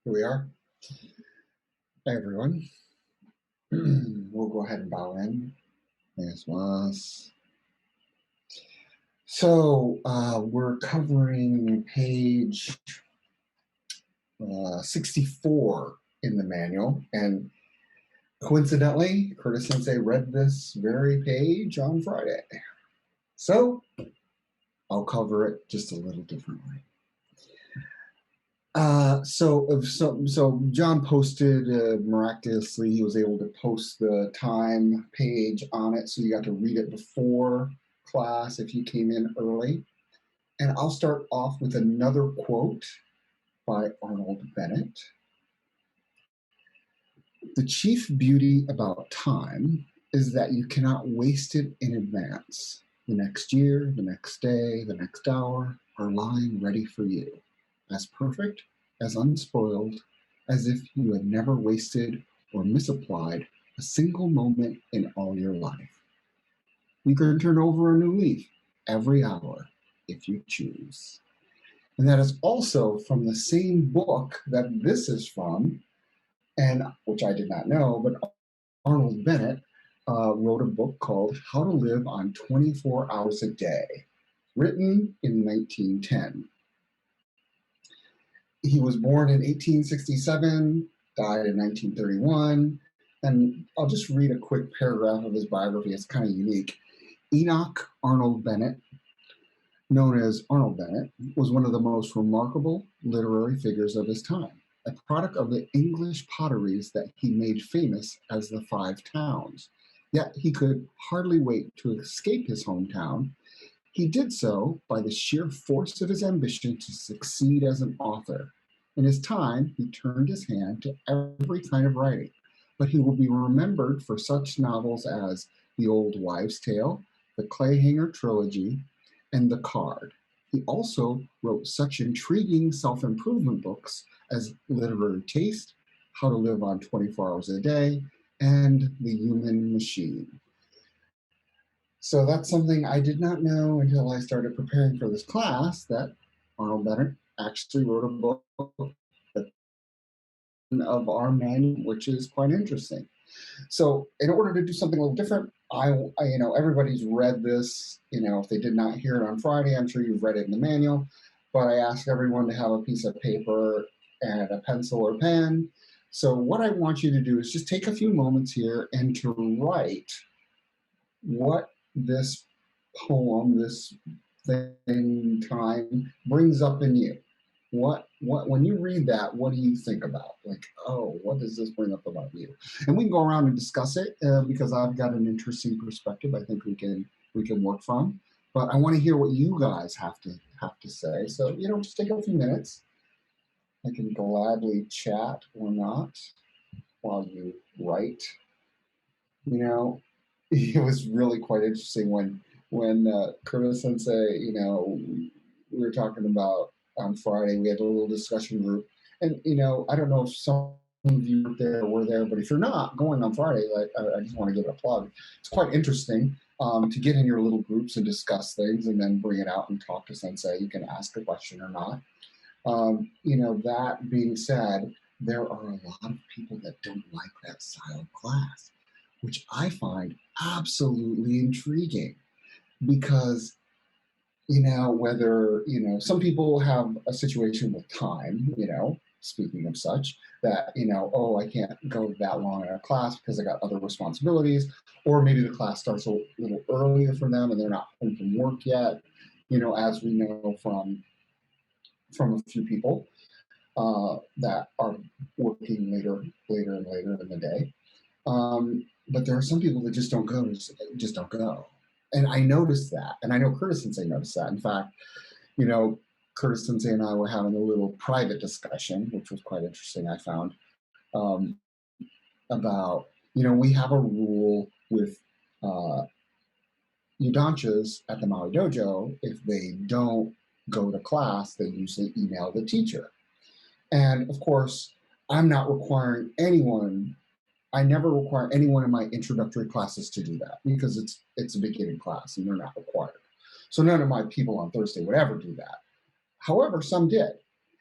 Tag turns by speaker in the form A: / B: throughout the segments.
A: Here we are. Hey, everyone. We'll go ahead and bow in. Yes, was. So we're covering page 64 in the manual, and coincidentally, Curtis Sensei read this very page on Friday. So I'll cover it just a little differently. So John posted miraculously. He was able to post the time page on it, so you got to read it before class if you came in early. And I'll start off with another quote by Arnold Bennett. The chief beauty about time is that you cannot waste it in advance. The next year, the next day, the next hour are lying ready for you, as perfect, as unspoiled, as if you had never wasted or misapplied a single moment in all your life. You can turn over a new leaf every hour if you choose. And that is also from the same book that this is from, and which I did not know, but Arnold Bennett wrote a book called How to Live on 24 Hours a Day, written in 1910. He was born in 1867, died in 1931, and I'll just read a quick paragraph of his biography. It's kind of unique. Enoch Arnold Bennett, known as Arnold Bennett, was one of the most remarkable literary figures of his time, a product of the English potteries that he made famous as the Five Towns. Yet he could hardly wait to escape his hometown. He did so by the sheer force of his ambition to succeed as an author. In his time, he turned his hand to every kind of writing, but he will be remembered for such novels as The Old Wives' Tale, The Clayhanger Trilogy, and The Card. He also wrote such intriguing self-improvement books as Literary Taste, How to Live on 24 Hours a Day, and The Human Machine. So that's something I did not know until I started preparing for this class, that Arnold Bennett actually wrote a book of our manual, which is quite interesting. So in order to do something a little different, I everybody's read this. If they did not hear it on Friday, I'm sure you've read it in the manual. But I asked everyone to have a piece of paper and a pencil or pen. So what I want you to do is just take a few moments here and to write what this poem, this thing, time brings up in you. What when you read that, what do you think about? Like, oh, what does this bring up about you? And we can go around and discuss it because I've got an interesting perspective. I think we can work from. But I want to hear what you guys have to say. So just take a few minutes. I can gladly chat or not while you write. It was really quite interesting when Curtis Sensei, we were talking about on Friday. We had a little discussion group, and I don't know if some of you were there, but if you're not going on Friday, like I just want to give it a plug. It's quite interesting to get in your little groups and discuss things, and then bring it out and talk to Sensei. You can ask a question or not. That being said, there are a lot of people that don't like that style of class, which I find absolutely intriguing because, whether, some people have a situation with time, speaking of such, that, oh, I can't go that long in a class because I got other responsibilities, or maybe the class starts a little earlier for them and they're not home from work yet, as we know from a few people that are working later and later in the day. But there are some people that just don't go. And I noticed that. And I know Curtis Sensei noticed that. In fact, Curtis Sensei and I were having a little private discussion, which was quite interesting, I found, um, about, we have a rule with Udanchas at the Maui Dojo. If they don't go to class, they usually email the teacher. And of course, I'm not requiring anyone. I never require anyone in my introductory classes to do that because it's a beginning class and they're not required. So none of my people on Thursday would ever do that. However, some did.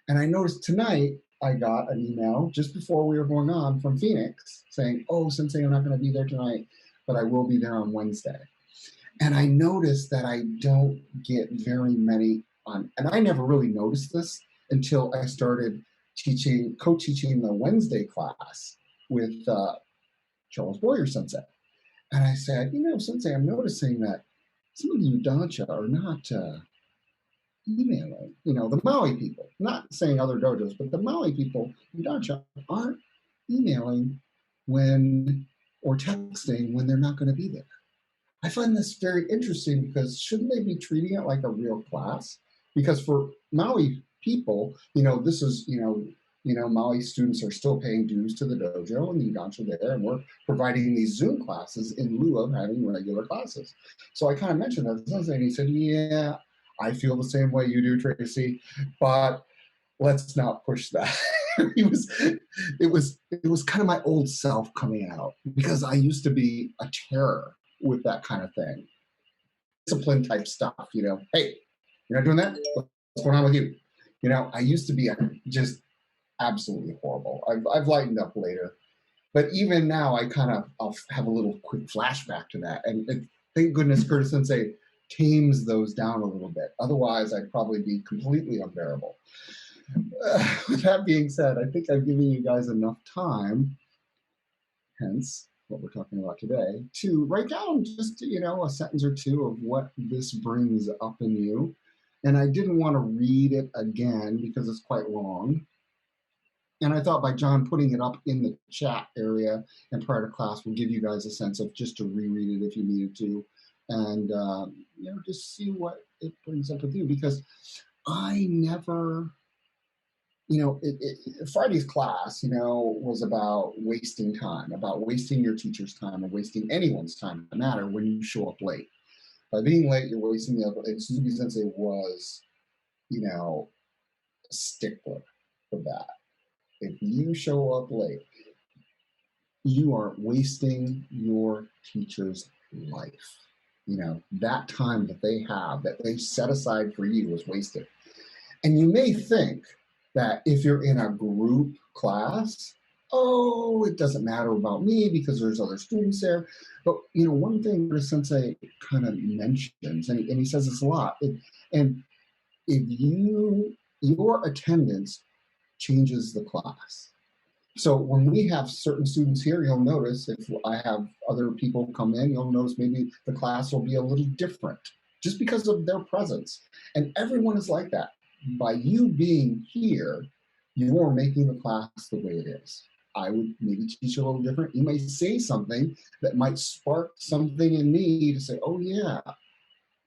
A: And I noticed tonight I got an email just before we were going on from Phoenix saying, "Oh, Sensei, I'm not going to be there tonight, but I will be there on Wednesday." And I noticed that I don't get very many on, and I never really noticed this until I started co-teaching the Wednesday class with Charles Boyer Sensei. And I said, Sensei, I'm noticing that some of you Dacha are not emailing, the Maui people, not saying other dojos, but the Maui people in Dacha aren't emailing when or texting when they're not going to be there. I find this very interesting because shouldn't they be treating it like a real class? Because for Maui people, this is, Maui students are still paying dues to the dojo and the Udansha there, and we're providing these Zoom classes in lieu of having regular classes. So I kind of mentioned that to Sensei, and he said, "Yeah, I feel the same way you do, Tracy, but let's not push that." it was kind of my old self coming out, because I used to be a terror with that kind of thing. Discipline type stuff, hey, you're not doing that? What's going on with you? I used to be just absolutely horrible. I've lightened up later. But even now, I'll have a little quick flashback to that. And thank goodness Curtis Sensei tames those down a little bit. Otherwise, I'd probably be completely unbearable. With that being said, I think I've given you guys enough time, hence what we're talking about today, to write down just, a sentence or two of what this brings up in you. And I didn't want to read it again because it's quite long. And I thought by John putting it up in the chat area and prior to class will give you guys a sense of just to reread it if you needed to, and just see what it brings up with you. Because I never, Friday's class, was about wasting time, about wasting your teacher's time, or wasting anyone's time, no matter when you show up late. By being late, you're wasting the other. And Suzuki Sensei was, a stickler for that. If you show up late, you are wasting your teacher's life. That time that they have, that they set aside for you, is wasted. And you may think that if you're in a group class, oh, it doesn't matter about me because there's other students there. But, one thing the Sensei kind of mentions, and he says this a lot, and if your attendance changes the class. So when we have certain students here, you'll notice if I have other people come in, you'll notice maybe the class will be a little different just because of their presence. And everyone is like that. By you being here, you're making the class the way it is. I would maybe teach a little different. You may say something that might spark something in me to say, "Oh yeah,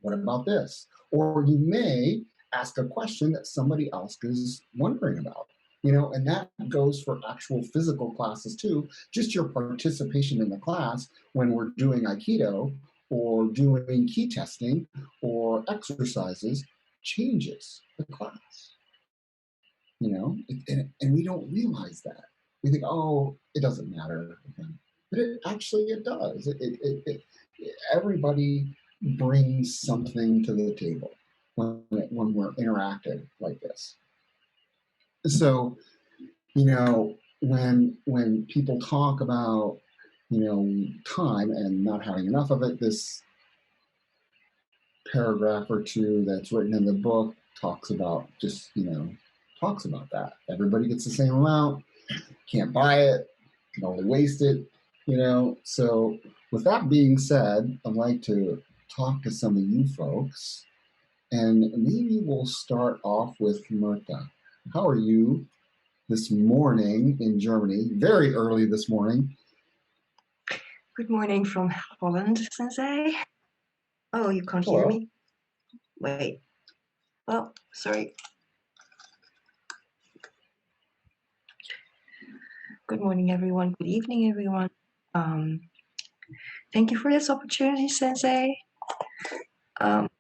A: what about this?" Or you may ask a question that somebody else is wondering about. And that goes for actual physical classes too. Just your participation in the class when we're doing Aikido or doing key testing or exercises changes the class. And we don't realize that. We think, oh, it doesn't matter. But it does. Everybody brings something to the table when we're interacting like this. So, when people talk about, time and not having enough of it, this paragraph or two that's written in the book talks about that. Everybody gets the same amount, can't buy it, can only waste it, So with that being said, I'd like to talk to some of you folks, and maybe we'll start off with Myrta. How are you this morning in Germany? Very early this morning.
B: Good morning from Holland, Sensei. Oh, you can't hear me? Wait. Oh, sorry. Good morning, everyone. Good evening, everyone. Thank you for this opportunity, Sensei.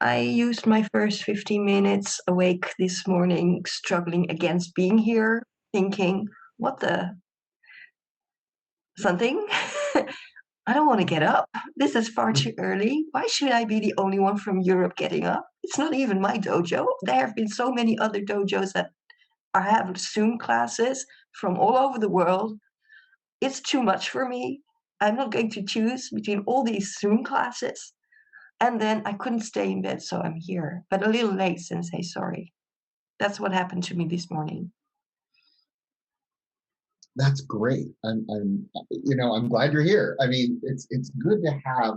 B: I used my first 15 minutes awake this morning, struggling against being here, thinking, what the something? I don't want to get up. This is far too early. Why should I be the only one from Europe getting up? It's not even my dojo. There have been so many other dojos that I have Zoom classes from all over the world. It's too much for me. I'm not going to choose between all these Zoom classes. And then I couldn't stay in bed, so I'm here. But a little late, Sensei, sorry. That's what happened to me this morning.
A: That's great. I'm glad you're here. I mean, it's good to have.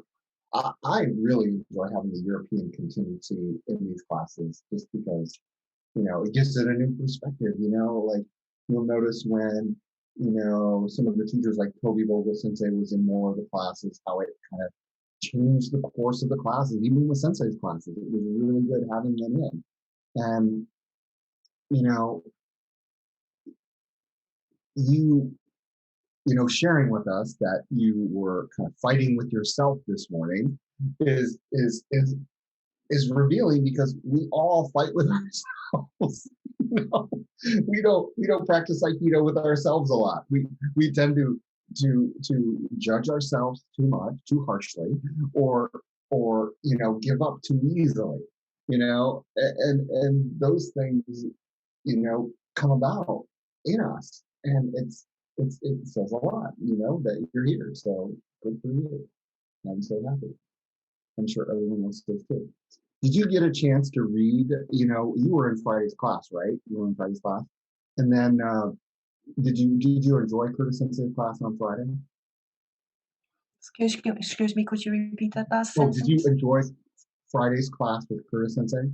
A: I really enjoy having the European contingency in these classes, just because it gives it a new perspective. Like you'll notice when some of the teachers, like Toby Vogel Sensei, was in more of the classes, how it kind of changed the course of the classes, even with Sensei's classes. It was really good having them in, and you know, you sharing with us that you were kind of fighting with yourself this morning is revealing, because we all fight with ourselves. We don't practice Aikido with ourselves a lot. We tend to judge ourselves too much, too harshly, or give up too easily. And those things come about in us, and it says a lot, that you're here. So good for you. I'm so happy. I'm sure everyone else does too. Did you get a chance to read? You were in Friday's class, right? You were in Friday's class, and then did you enjoy Curtis Sensei's class on Friday?
B: Excuse me, could you repeat that last
A: Oh,
B: sentence?
A: did you enjoy Friday's class with Curtis Sensei?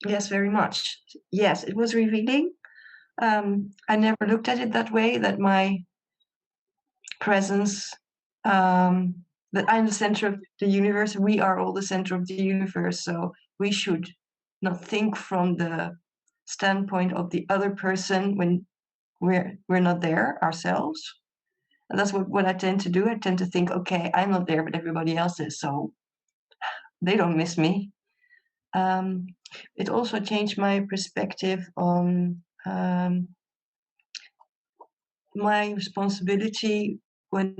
B: Yes, very much. Yes, it was revealing. I never looked at it that way, that my presence, that I'm the center of the universe. We are all the center of the universe. So we should not think from the standpoint of the other person when we're not there ourselves. And that's what I tend to do. I tend to think, okay, I'm not there, but everybody else is, so they don't miss me. It also changed my perspective on my responsibility when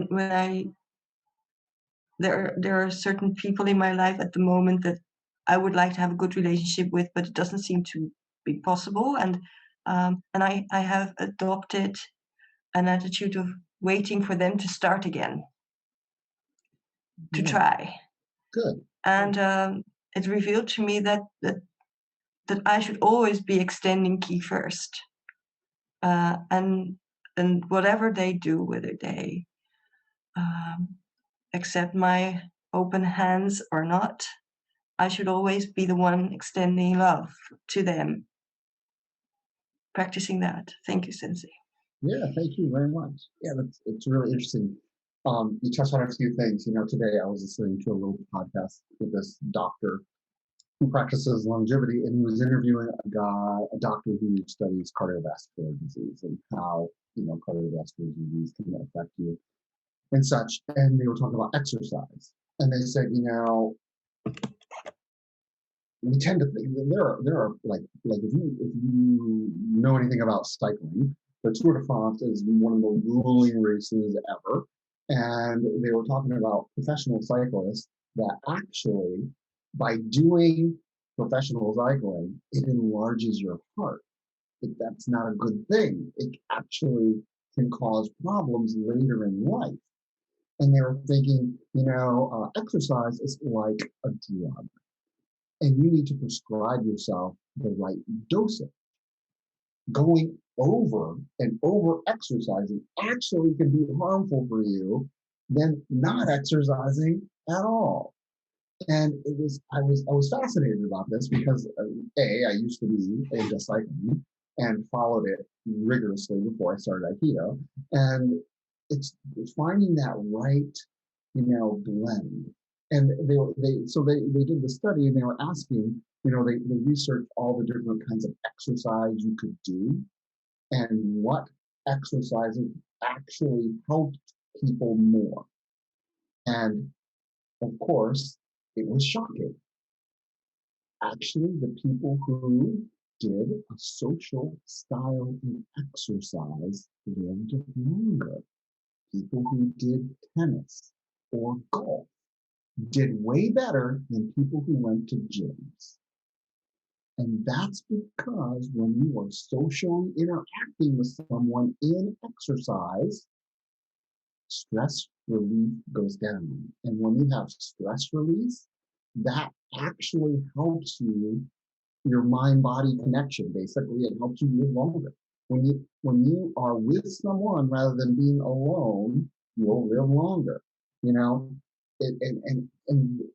B: there are certain people in my life at the moment that I would like to have a good relationship with, but it doesn't seem to be possible. And I have adopted an attitude of waiting for them to start again, to try.
A: Good.
B: And it revealed to me that I should always be extending Ki first, and whatever they do, whether they accept my open hands or not, I should always be the one extending love to them. Practicing that. Thank you, Sensei.
A: Yeah, thank you very much. Yeah, it's really interesting. You touched on a few things. Today I was listening to a little podcast with this doctor who practices longevity, and he was interviewing a doctor who studies cardiovascular disease and how cardiovascular disease can affect you and such. And they were talking about exercise, and they said, we tend to think that there are like if you know anything about cycling, the Tour de France is one of the grueling races ever, and they were talking about professional cyclists that actually, by doing professional cycling, it enlarges your heart. That's not a good thing. It actually can cause problems later in life. And they were thinking, exercise is like a drug, and you need to prescribe yourself the right dosage. Going over and over exercising actually can be harmful for you than not exercising at all. And I was fascinated about this because I used to be into cycling and followed it rigorously before I started Aikido, and it's finding that right blend. And they did the study, and they were asking, they researched all the different kinds of exercise you could do and what exercises actually helped people more. And of course, it was shocking. Actually, the people who did a social style of exercise lived longer. People who did tennis or golf did way better than people who went to gyms. And that's because when you are socially interacting with someone in exercise, stress relief goes down. And when you have stress release, that actually helps you, your mind body connection. Basically, it helps you live longer. When you are with someone rather than being alone, you'll live longer. You know, and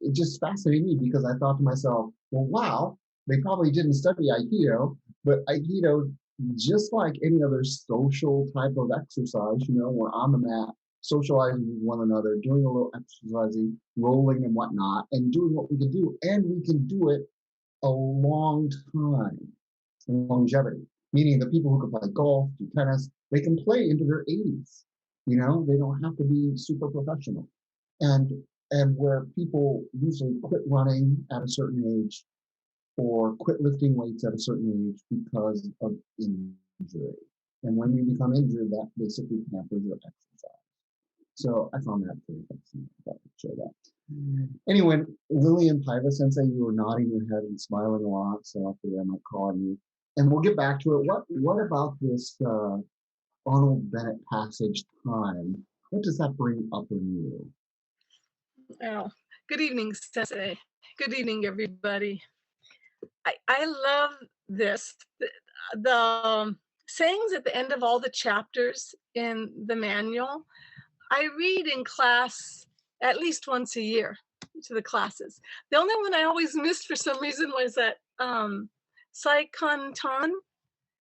A: it just fascinated me because I thought to myself, well, wow, they probably didn't study Aikido, but Aikido, just like any other social type of exercise, we're on the mat, socializing with one another, doing a little exercising, rolling and whatnot, and doing what we can do, and we can do it a long time, longevity, meaning the people who can play golf, do tennis, they can play into their 80s. They don't have to be super professional. And and where people usually quit running at a certain age or quit lifting weights at a certain age because of injury. And when you become injured, that basically hampers your exercise. So I found that pretty fascinating. I thought I'd share that. Anyway, Lily and Paiva Sensei, you were nodding your head and smiling a lot, so I figured I might call on you. And we'll get back to it. What about this Arnold Bennett passage, time? What does that bring up in you?
C: Oh, good evening, Sensei. Good evening, everybody. I love this. The sayings at the end of all the chapters in the manual, I read in class at least once a year to the classes. The only one I always missed for some reason was that Saikan Tan.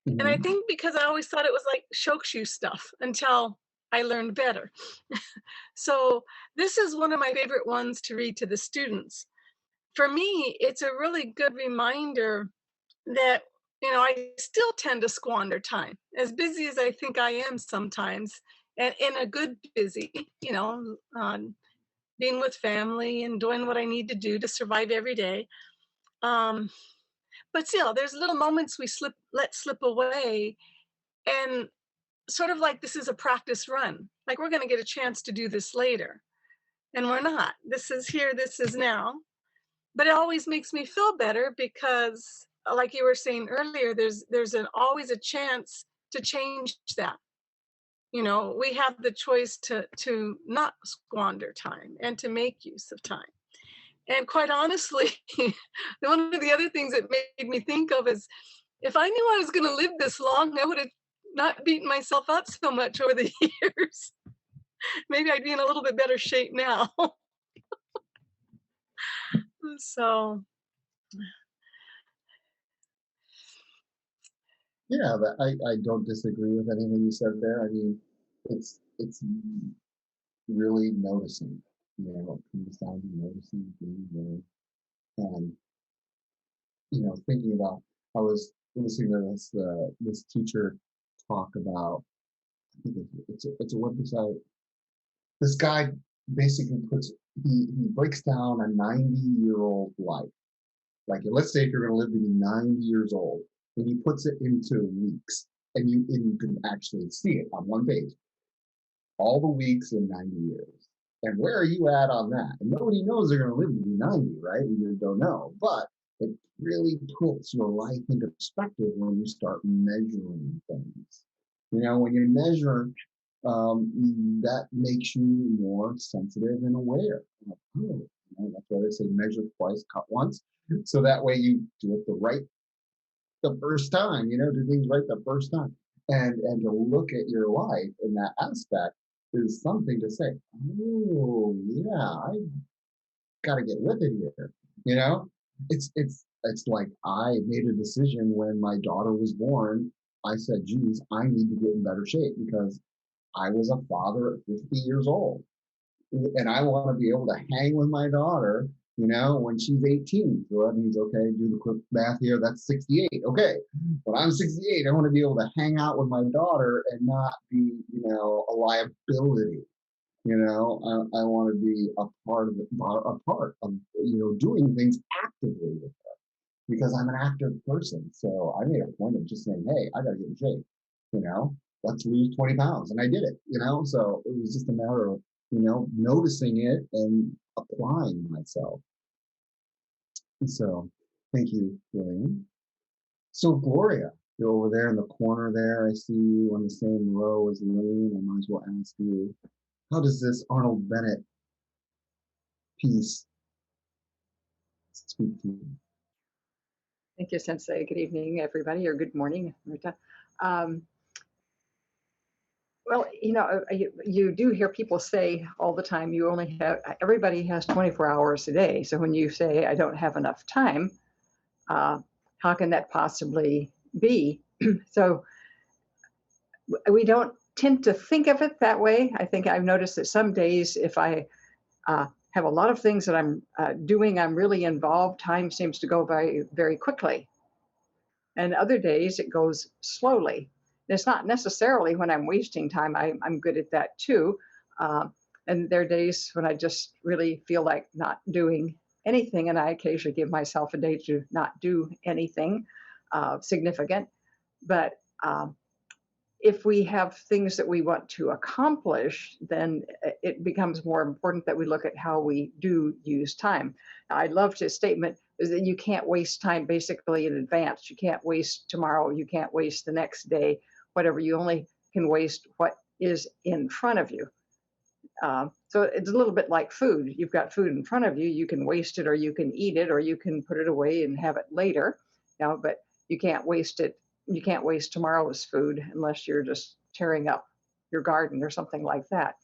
C: And I think because I always thought it was like shokushu stuff until I learned better. So this is one of my favorite ones to read to the students. For me, it's a really good reminder that, I still tend to squander time, as busy as I think I am sometimes, and in a good busy, being with family and doing what I need to do to survive every day. But still, there's little moments we let slip away, and sort of like this is a practice run. Like we're going to get a chance to do this later, and we're not. This is here, this is now. But it always makes me feel better because, like you were saying earlier, there's always a chance to change that. We have the choice to not squander time and to make use of time. And quite honestly, one of the other things that made me think of is if I knew I was going to live this long, I would have not beaten myself up so much over the years. Maybe I'd be in a little bit better shape now. So
A: Yeah, I don't disagree with anything you said there. I mean, it's really noticing. It comes down to noticing, being there, and thinking about. I was listening to this teacher talk about. I think it's a website. This guy basically he breaks down a 90-year-old life. Like, let's say if you're going to live to be 90 years old, and he puts it into weeks, and you can actually see it on one page, all the weeks in 90 years. And where are you at on that? And nobody knows they're going to live to be 90, right? We just don't know. But it really puts your life into perspective when you start measuring things. When you measure, that makes you more sensitive and aware. Like, oh, that's why they say measure twice, cut once. So that way you do it the first time, do things right the first time. And to look at your life in that aspect is something to say, oh yeah, I gotta get with it here. It's like I made a decision when my daughter was born. I said, geez, I need to get in better shape because I was a father at 50 years old. And I want to be able to hang with my daughter, when she's 18. So that means, okay, do the quick math here. That's 68. Okay. But I'm 68. I want to be able to hang out with my daughter and not be, a liability. I want to be a part of, doing things actively with her because I'm an active person. So I made a point of just saying, hey, I got to get in shape, let's lose 20 pounds. And I did it, so it was just a matter of, noticing it and applying myself. So thank you, William. So Gloria, you're over there in the corner there. I see you on the same row as Lillian. I might as well ask you, how does this Arnold Bennett piece speak to you?
D: Thank you, Sensei. Good evening, everybody, or good morning, Rita. Well, you do hear people say all the time, everybody has 24 hours a day. So when you say, I don't have enough time, how can that possibly be? So we don't tend to think of it that way. I think I've noticed that some days, if I have a lot of things that I'm doing, I'm really involved, time seems to go by very quickly. And other days it goes slowly. It's not necessarily when I'm wasting time. I'm good at that too. And there are days when I just really feel like not doing anything, and I occasionally give myself a day to not do anything significant. But if we have things that we want to accomplish, then it becomes more important that we look at how we do use time. Now, I loved his statement is that you can't waste time basically in advance. You can't waste tomorrow. You can't waste the next day, whatever. You only can waste what is in front of you. So it's a little bit like food. You've got food in front of you. You can waste it, or you can eat it, or you can put it away and have it later. But you can't waste it. You can't waste tomorrow's food unless you're just tearing up your garden or something like that.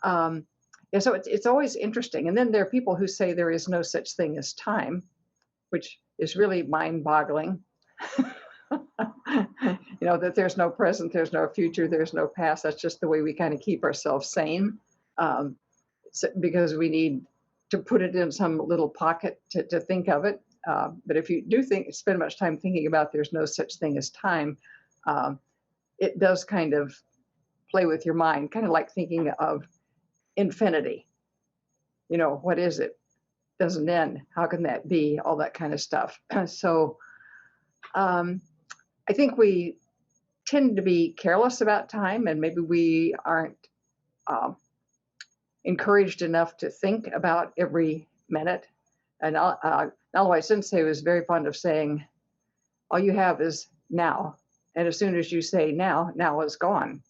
D: So it's always interesting. And then there are people who say there is no such thing as time, which is really mind-boggling. That there's no present, there's no future, there's no past. That's just the way we kind of keep ourselves sane, because we need to put it in some little pocket to think of it. But if you do spend much time thinking about there's no such thing as time, it does kind of play with your mind, kind of like thinking of infinity. What is it? Doesn't end. How can that be? All that kind of stuff. So I think we tend to be careless about time, and maybe we aren't encouraged enough to think about every minute. And Nalwai Sensei was very fond of saying, all you have is now. And as soon as you say now is gone.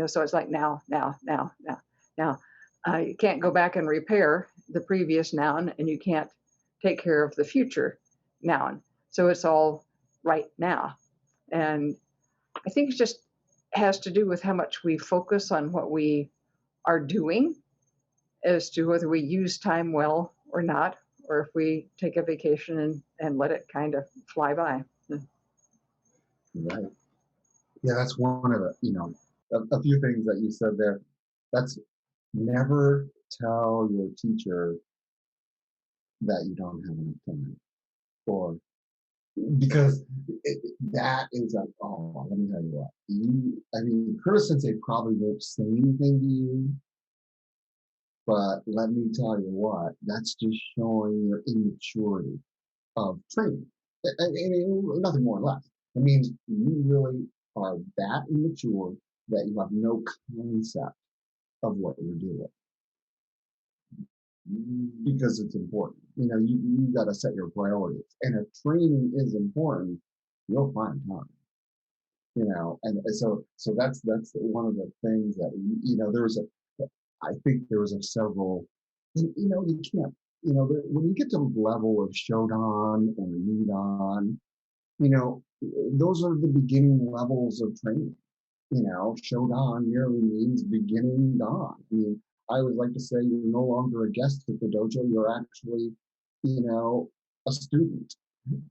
D: So it's like now. You can't go back and repair the previous noun, and you can't take care of the future noun. So it's all right now. And I think it just has to do with how much we focus on what we are doing as to whether we use time well or not, or if we take a vacation and let it kind of fly by.
A: Right. Yeah, that's one of the, a few things that you said there. That's never tell your teacher that you don't have enough time, or because that is let me tell you what, Curtis Sensei probably won't say anything to you, but let me tell you what, that's just showing your immaturity of training. Nothing more or less. It means you really are that immature that you have no concept of what you're doing, because it's important. You got to set your priorities, and if training is important, you'll find time. And so that's one of the things that I think there was several. You can't. When you get to the level of Shodan or Nidan, those are the beginning levels of training. Shodan merely means beginning dawn. I always like to say you're no longer a guest at the dojo, you're actually, a student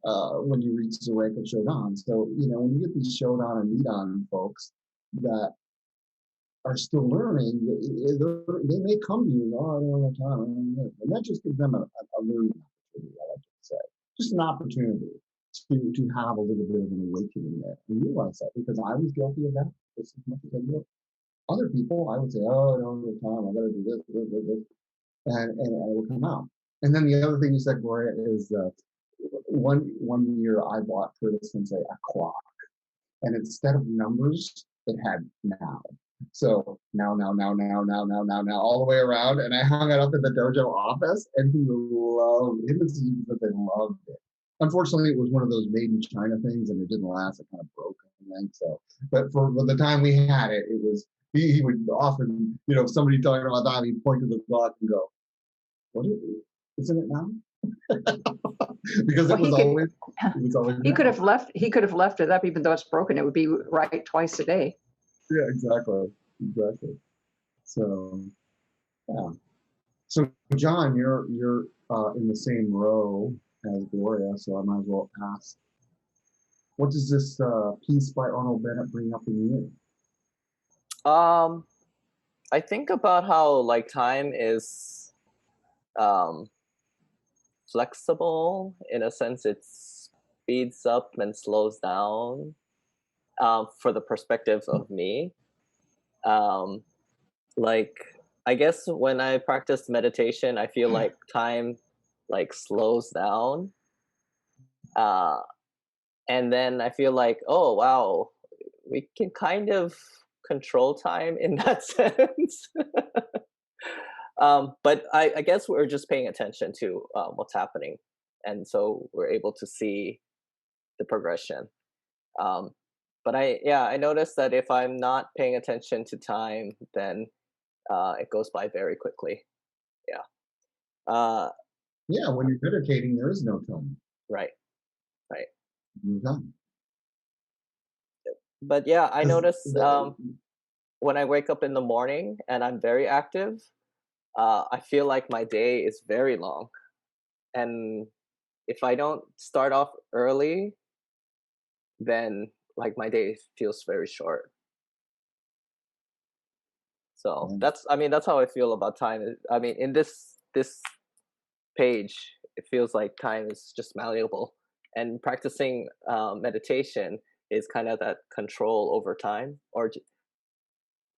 A: when you reach the rank of Shodan. So, when you get these Shodan and Nidan folks that are still learning, they may come to you, I don't have time, and that just gives them a learning opportunity, I like to say. Just an opportunity to have a little bit of an awakening there and realize that, because I was guilty of that just as much as I do. Other people, I would say, I don't have time, I gotta do this, and it will come out. And then the other thing you said, Gloria, is one year I bought Curtis Sensei a clock, and instead of numbers, it had now. So now, all the way around, and I hung it up in the dojo office, and he loved it. They loved it. unfortunately, it was one of those made in China things, and it didn't last. It kind of broke, I think. So, but for the time we had it, it was he would often, if somebody talking about that, he'd point to the clock and go, "What is it? Isn't it now?" Because
D: Well,
A: it was always
D: he could have left it up even though it's broken. It would be right twice a day.
A: Yeah, exactly. So, yeah. So, John, you're in the same row as Gloria, so I might as well ask, what does this piece by Arnold Bennett bring up in you?
E: I think about how like time is flexible in a sense. It speeds up and slows down for the perspective of me. Like I guess when I practice meditation, I feel like time like slows down. And then I feel like, oh wow, we can kind of control time in that sense. But I guess we're just paying attention to what's happening, and so we're able to see the progression. But I noticed that if I'm not paying attention to time, then it goes by very quickly.
A: Yeah, when you're meditating, there is no time.
E: Right.
A: No time.
E: But yeah, I notice
A: The-
E: when I wake up in the morning and I'm very active, I feel like my day is very long. And if I don't start off early, then like my day feels very short. So that's how I feel about time. I mean, in this page, it feels like time is just malleable, and practicing meditation is kind of that control over time, or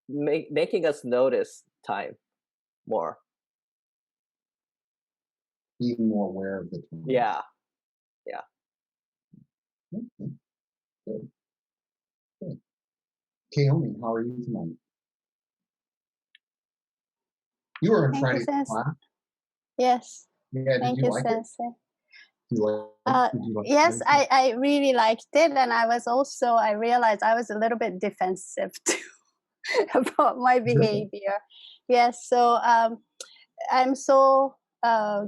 E: making us notice time more.
A: Being more aware of the time.
E: Yeah.
A: Okay. Good. Kaomi, how are you tonight? You were in Friday's class.
F: Yes.
A: Yeah,
F: Thank
A: did you
F: you,
A: like it?
F: Sensei.
A: Did you like
F: Yes,
A: it?
F: I really liked it, and I realized I was a little bit defensive too about my behavior. Yes, so I'm so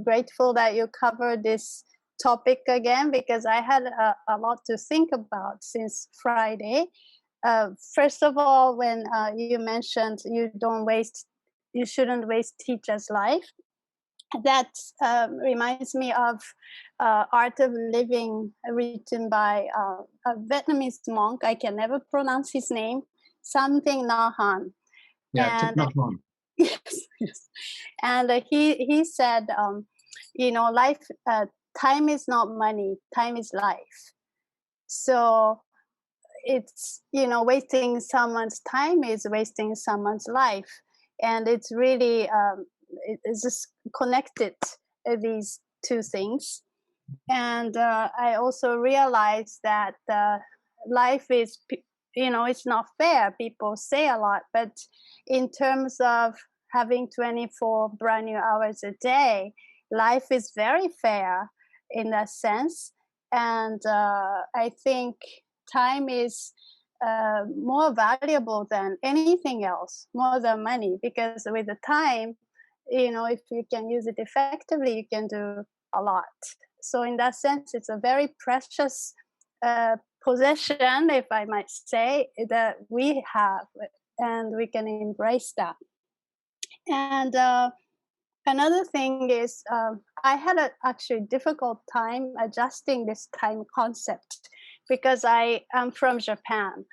F: grateful that you covered this topic again, because I had a lot to think about since Friday. First of all, when you mentioned you shouldn't waste teacher's life, that reminds me of Art of Living, written by a Vietnamese monk. I can never pronounce his name. Something Nahan.
A: Yeah,
F: And
A: Thich Nhat Hanh.
F: yes. And he said, life, time is not money, time is life. So it's, wasting someone's time is wasting someone's life. And it's really, it's just connected, these two things. And I also realized that life is, it's not fair. People say a lot, but in terms of having 24 brand new hours a day, life is very fair in that sense. And I think time is more valuable than anything else, more than money, because with the time, if you can use it effectively, you can do a lot. So in that sense, it's a very precious possession, if I might say, that we have, and we can embrace that. And another thing is, I had an actually difficult time adjusting this time concept, because I am from Japan,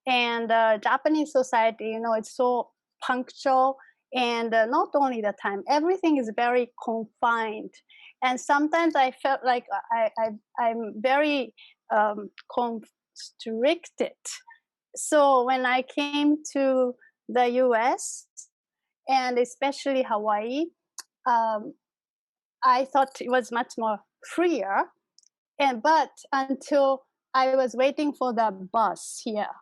F: and Japanese society, it's so punctual, and not only the time, everything is very confined, and sometimes I felt like I'm very constricted. So when I came to the US, and especially Hawaii, I thought it was much more freer. But until I was waiting for the bus here,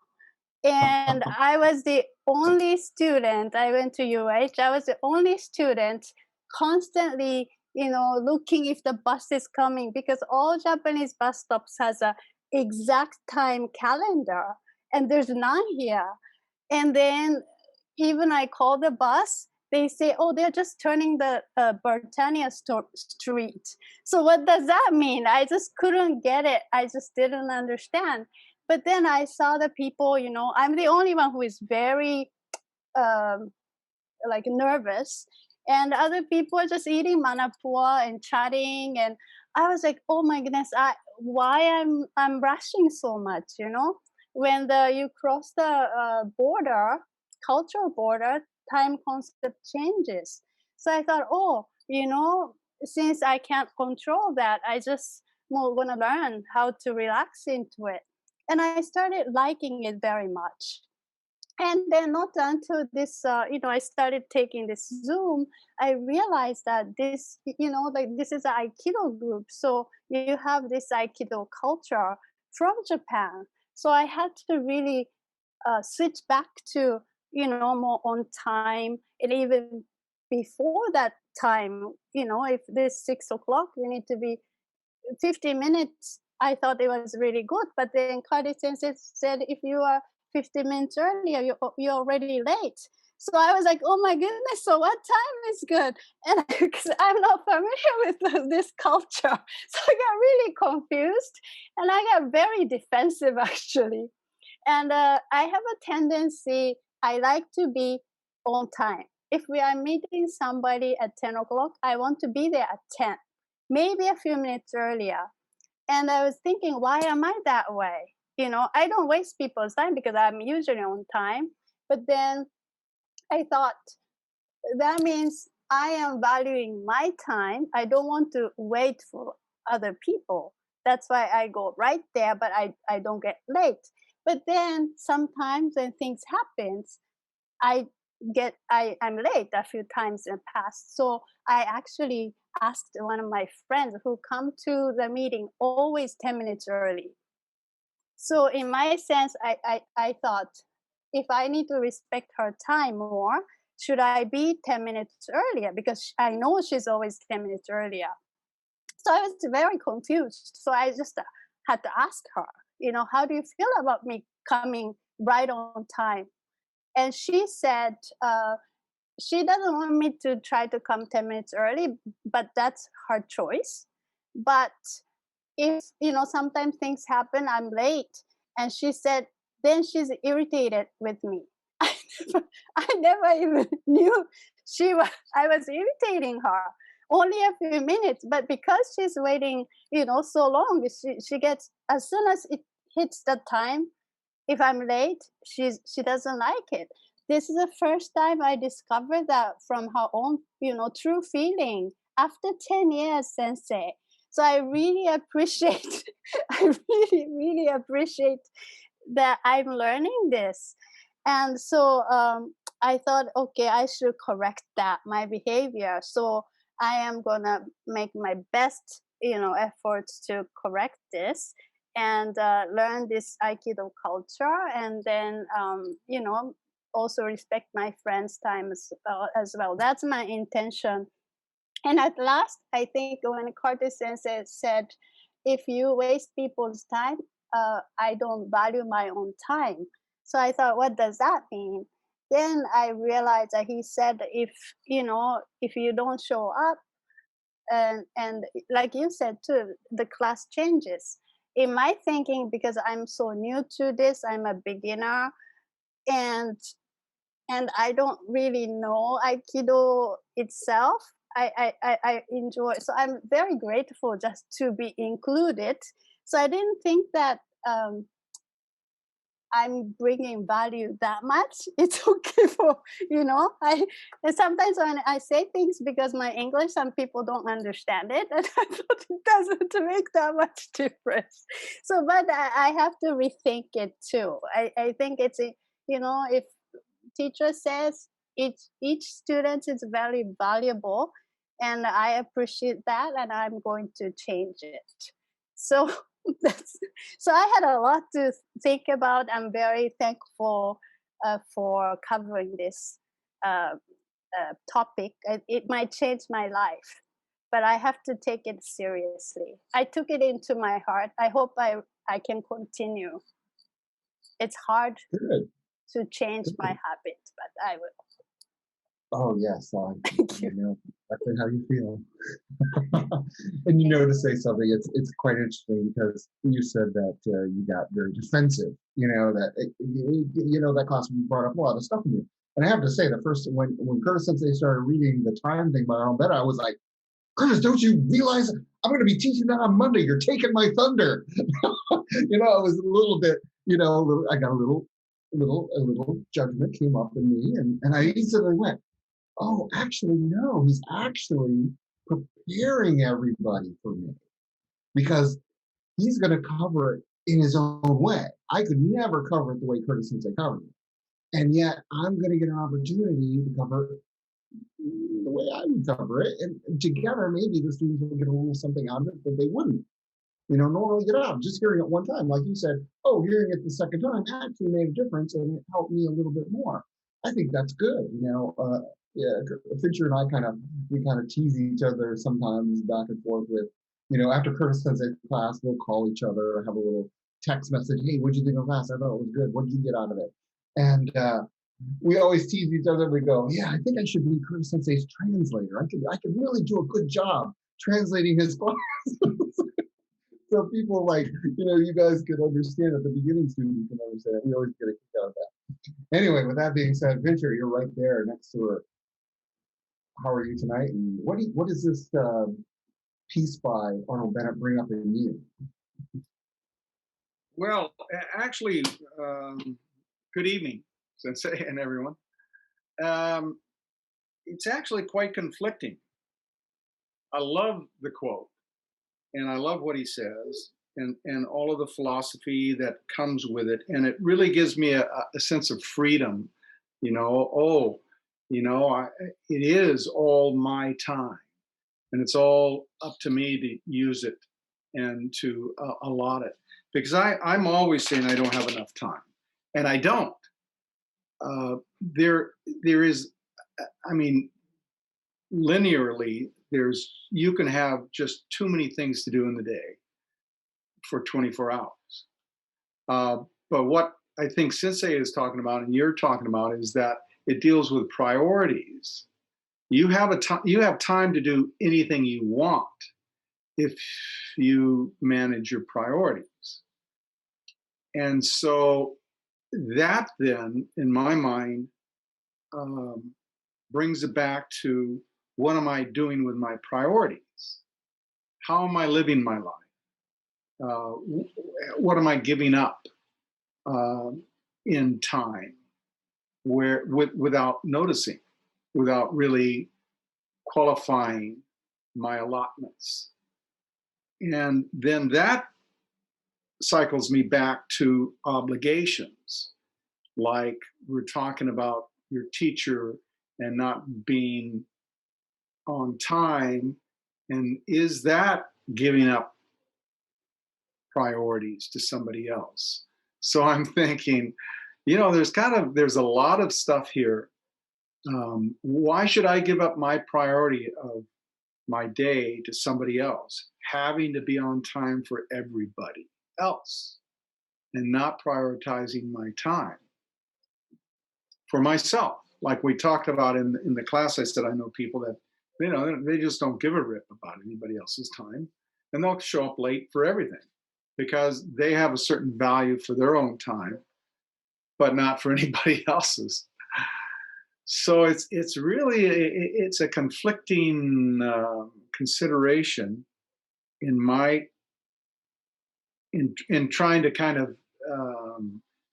F: and I was the only student. I went to UH. I was the only student constantly looking if the bus is coming, because all Japanese bus stops has a exact time calendar, and there's none here. And then even I call the bus, they say, oh, they're just turning the Britannia Street. So what does that mean? I just couldn't get it. I just didn't understand. But then I saw the people, I'm the only one who is very like nervous, and other people are just eating manapua and chatting, and I was like, oh my goodness, why I'm rushing so much, when you cross the border, cultural border, time concept changes. So I thought, oh, since I can't control that, I just want to learn how to relax into it, and I started liking it very much. And then not until this I started taking this Zoom, I realized that this like this is an Aikido group, so you have this Aikido culture from Japan. So I had to really switch back to more on time, and even before that time, if there's 6 o'clock, you need to be 50 minutes. I thought it was really good, but then Kari Sensei said if you are 50 minutes earlier, you're already late. So I was like, oh my goodness, so what time is good? And because I'm not familiar with this culture, so I got really confused, and I got very defensive actually. And I have a tendency, I like to be on time. If we are meeting somebody at 10 o'clock, I want to be there at 10, maybe a few minutes earlier. And I was thinking, why am I that way? I don't waste people's time because I'm usually on time. But then I thought, that means I am valuing my time. I don't want to wait for other people. That's why I go right there, but I don't get late. But then sometimes when things happen, I'm late a few times in the past. So I actually asked one of my friends who come to the meeting always 10 minutes early. So in my sense, I thought, if I need to respect her time more, should I be 10 minutes earlier? Because I know she's always 10 minutes earlier. So I was very confused. So I just had to ask her, how do you feel about me coming right on time? And she said she doesn't want me to try to come 10 minutes early, but that's her choice. But if, sometimes things happen, I'm late. And she said, then she's irritated with me. I never even knew I was irritating her. Only a few minutes, but because she's waiting, so long, she gets, as soon as it hits the time, if I'm late, she doesn't like it. This is the first time I discovered that from her own, true feeling after 10 years, Sensei. So I really appreciate, I really, really appreciate that I'm learning this. And so I thought, okay, I should correct my behavior. So I am gonna make my best, efforts to correct this and learn this Aikido culture, and then, also respect my friends' time as well. That's my intention. And at last, I think when Curtis Sensei said, if you waste people's time, I don't value my own time. So I thought, what does that mean? Then I realized that he said, if you don't show up, and like you said too, the class changes. In my thinking, because I'm so new to this, I'm a beginner, and I don't really know Aikido itself. I enjoy, so I'm very grateful just to be included. So I didn't think that I'm bringing value that much. It's okay for, and sometimes when I say things, because my English, some people don't understand it, and I thought it doesn't make that much difference. So, but I have to rethink it too. I think it's, if teacher says each student is very valuable, and I appreciate that, and I'm going to change it. So so I had a lot to think about. I'm very thankful for covering this topic. It might change my life. but I have to take it seriously. I took it into my heart. I hope I can continue. It's hard
A: Good.
F: to change
A: Good.
F: my habit, but I will.
A: Oh yes,
F: Thank you.
A: know exactly how you feel. And you know, to say something, it's quite interesting because you said that you got very defensive. You know that that class brought up a lot of stuff in you. And I have to say, the first when Curtis Sensei started reading the time thing by Arnold Bennett, I was like, Curtis, don't you realize I'm going to be teaching that on Monday? You're taking my thunder. You know, I was a little bit, I got a little judgment came up in me, and I instantly went, oh, actually, no, he's actually preparing everybody for me because he's going to cover it in his own way. I could never cover it the way Curtis Sensei covered it. And yet I'm going to get an opportunity to cover it the way I would cover it. And together, maybe the students will get a little something out of it that they wouldn't, normally get out of just hearing it one time. Like you said, oh, hearing it the second time actually made a difference and it helped me a little bit more. I think that's good. Yeah, Fincher and I kind of tease each other sometimes back and forth with, after Curtis Sensei's class, we'll call each other, have a little text message. Hey, what'd you think of class? I thought it was good. What did you get out of it? And we always tease each other. We go, yeah, I think I should be Curtis Sensei's translator. I could really do a good job translating his class. So people you guys could understand at the beginning, students can understand. We always get a kick out of that. Anyway, with that being said, Fincher, you're right there next to her. How are you tonight? And what does this piece by Arnold Bennett bring up in you?
G: Well, actually, good evening, Sensei and everyone. It's actually quite conflicting. I love the quote, and I love what he says, and all of the philosophy that comes with it, and it really gives me a sense of freedom. It is all my time, and it's all up to me to use it and to allot it. Because I'm always saying I don't have enough time, and I don't. There is, linearly, you can have just too many things to do in the day for 24 hours. But what I think Sensei is talking about, and you're talking about, is that it deals with priorities. You have time to do anything you want if you manage your priorities. And so that then, in my mind, brings it back to what am I doing with my priorities? How am I living my life? What am I giving up in time without noticing, without really qualifying my allotments? And then that cycles me back to obligations, like we're talking about your teacher and not being on time. And is that giving up priorities to somebody else? So I'm thinking, there's a lot of stuff here. Why should I give up my priority of my day to somebody else, having to be on time for everybody else and not prioritizing my time for myself? Like we talked about in the class, I said, I know people that, they just don't give a rip about anybody else's time, and they'll show up late for everything because they have a certain value for their own time, but not for anybody else's. So it's really, it's a conflicting consideration in trying to kind of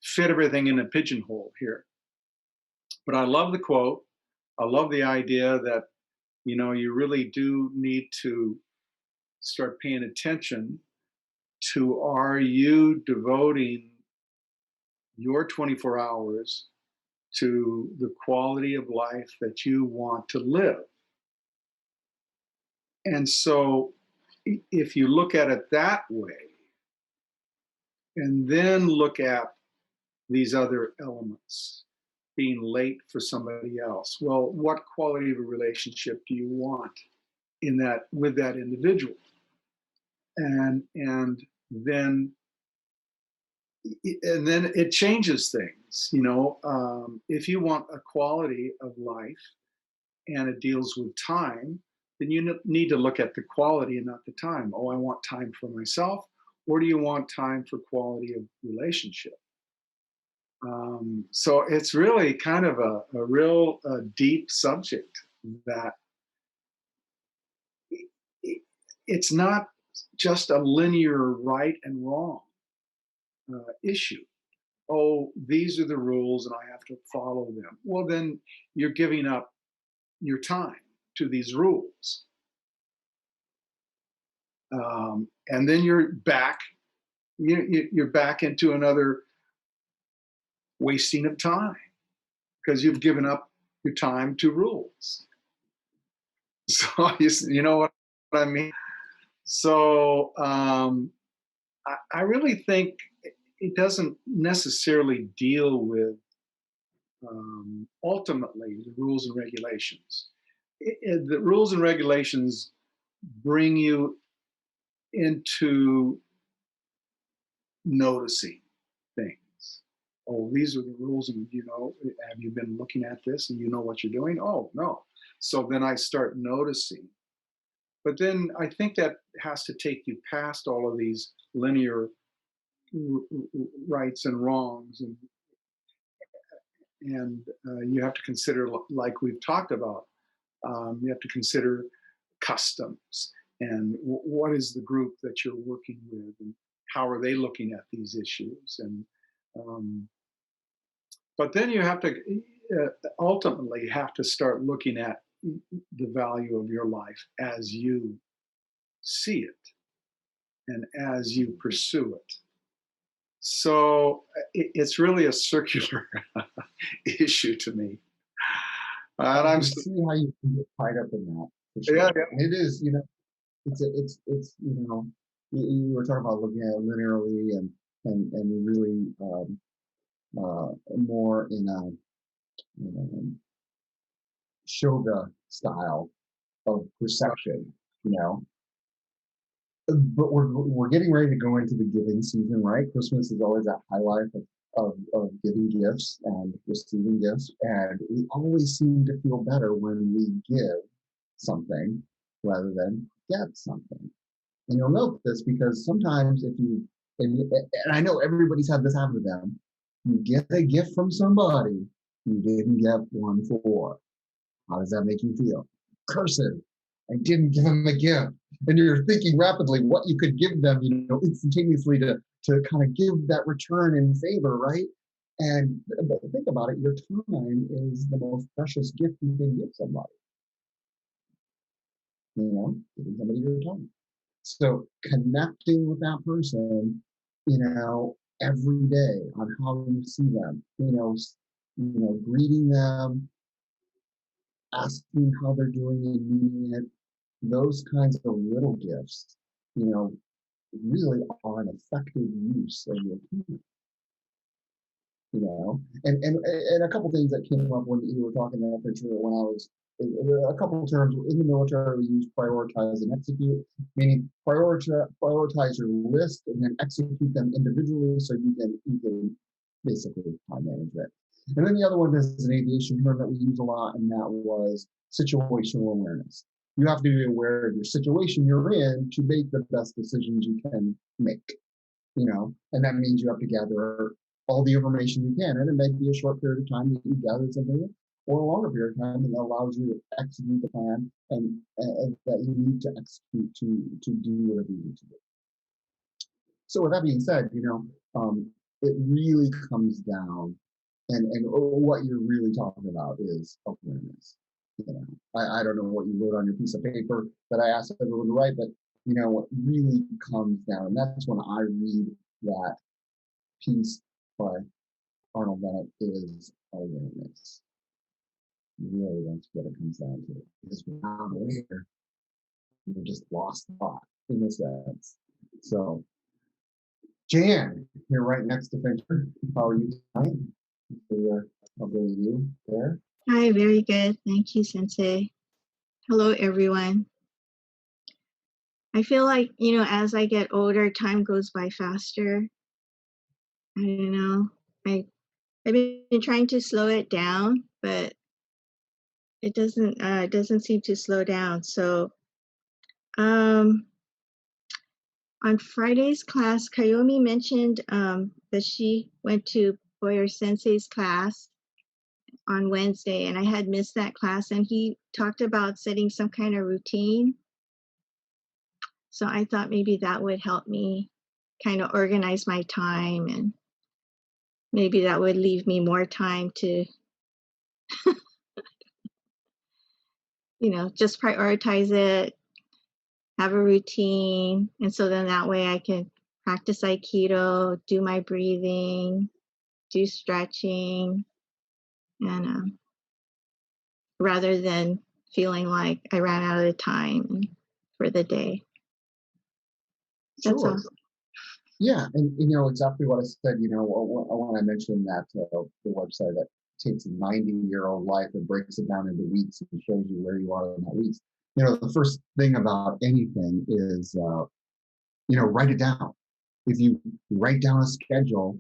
G: fit everything in a pigeonhole here. But I love the quote. I love the idea that, you really do need to start paying attention to, are you devoting your 24 hours to the quality of life that you want to live? And so if you look at it that way, and then look at these other elements, being late for somebody else, well, what quality of a relationship do you want? in that with that individual, and then it changes things. If you want a quality of life and it deals with time, then you need to look at the quality and not the time. Oh, I want time for myself, or do you want time for quality of relationship? So it's really kind of a real deep subject that it's not just a linear right and wrong issue. Oh, these are the rules and I have to follow them. Well, then you're giving up your time to these rules. And then you're back into another wasting of time because you've given up your time to rules. So you know what I mean? So I really think it doesn't necessarily deal with ultimately the rules and regulations. The rules and regulations bring you into noticing things. Oh, these are the rules, and have you been looking at this and you know what you're doing? Oh, no. So then I start noticing. But then I think that has to take you past all of these linear rights and wrongs, and you have to consider, like we've talked about, you have to consider customs and what is the group that you're working with and how are they looking at these issues, and but then you have to ultimately have to start looking at the value of your life as you see it and as you pursue it. So it's really a circular issue to me. And
A: I see how you can get tied up in that. For sure.
G: Yeah.
A: It is, it's you were talking about looking at it linearly and really more in a Shoga style of perception, But we're getting ready to go into the giving season, right? Christmas is always that highlight of giving gifts and receiving gifts, and we always seem to feel better when we give something rather than get something. And you'll note this because sometimes and I know everybody's had this happen to them, you get a gift from somebody you didn't get one for. How does that make you feel? Cursive. I didn't give them a gift. And you're thinking rapidly what you could give them, instantaneously to kind of give that return in favor, right? And but think about it, your time is the most precious gift you can give somebody. Giving somebody your time. So connecting with that person, every day on how you see them, greeting them, asking how they're doing and meaning it, those kinds of little gifts, really are an effective use of your time. And a couple things that came up when you were talking that picture when I was a couple of terms in the military we use prioritize and execute, meaning prioritize your list and then execute them individually so you can basically time manage it. And then the other one is an aviation term that we use a lot, and that was situational awareness. You have to be aware of your situation you're in to make the best decisions you can make, and that means you have to gather all the information you can. And it may be a short period of time that you gather something, or a longer period of time that allows you to execute the plan and that you need to execute to do whatever you need to do. So with that being said, it really comes down, and what you're really talking about is awareness. I don't know what you wrote on your piece of paper that I asked everyone to write, but what really comes down, and that's when I read that piece by Arnold Bennett, is awareness. Really, that's what it comes down to. Because we're not aware, we're just lost thought in a sense. So, Jan, you're right next to Fincher. How are you tonight? I'll go to you there.
H: Hi, very good. Thank you, Sensei. Hello, everyone. I feel like, as I get older, time goes by faster. I don't know. I've been trying to slow it down, but it doesn't seem to slow down. So, on Friday's class, Kayomi mentioned that she went to Boyer Sensei's class on Wednesday, and I had missed that class, and he talked about setting some kind of routine. So I thought maybe that would help me kind of organize my time, and maybe that would leave me more time to, just prioritize it, have a routine. And so then that way I can practice Aikido, do my breathing, do stretching, and rather than feeling like I ran out of time for the day. That's
A: Sure.
H: all.
A: Yeah, and exactly what I said. When I mentioned that the website that takes a 90-year-old life and breaks it down into weeks and shows you where you are in that weeks. The first thing about anything is, write it down. If you write down a schedule,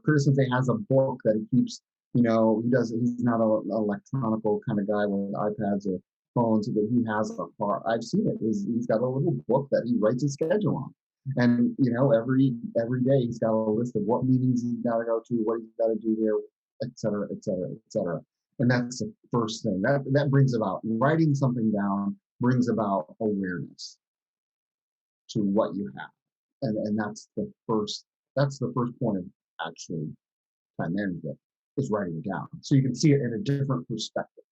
A: Curtis Sensei has a book that he keeps. He's not an electronical kind of guy with iPads or phones, but he has a far. I've seen it. He's got a little book that he writes a schedule on. And every day he's got a list of what meetings he's got to go to, what he's got to do there, et cetera, et cetera, et cetera. And that's the first thing. That brings about writing something down, brings about awareness to what you have. And that's the first point of actually time management, is writing it down. So you can see it in a different perspective,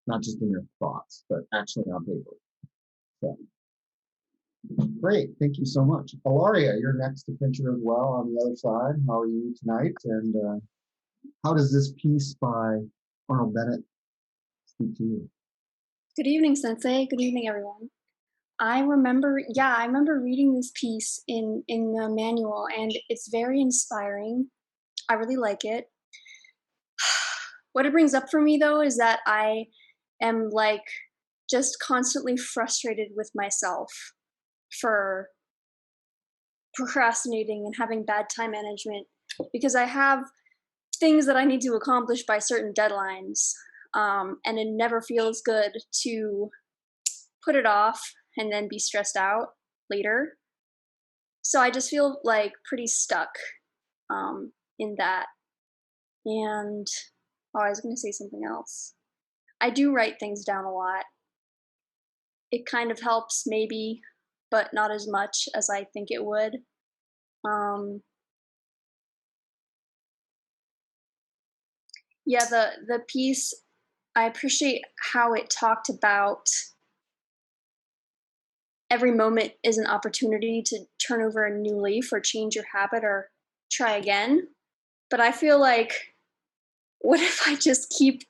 A: not just in your thoughts, but actually on paper. So great, thank you so much. Ilaria, you're next to Fincher as well on the other side. How are you tonight? And how does this piece by Arnold Bennett speak to you?
I: Good evening, Sensei. Good evening, everyone. I remember reading this piece in the manual, and it's very inspiring. I really like it. What it brings up for me, though, is that I am just constantly frustrated with myself for procrastinating and having bad time management, because I have things that I need to accomplish by certain deadlines, and it never feels good to put it off and then be stressed out later. So I just feel pretty stuck in that. And I was going to say something else. I do write things down a lot. It kind of helps maybe, but not as much as I think it would. Yeah, the piece, I appreciate how it talked about every moment is an opportunity to turn over a new leaf or change your habit or try again. But I feel like, what if I just keep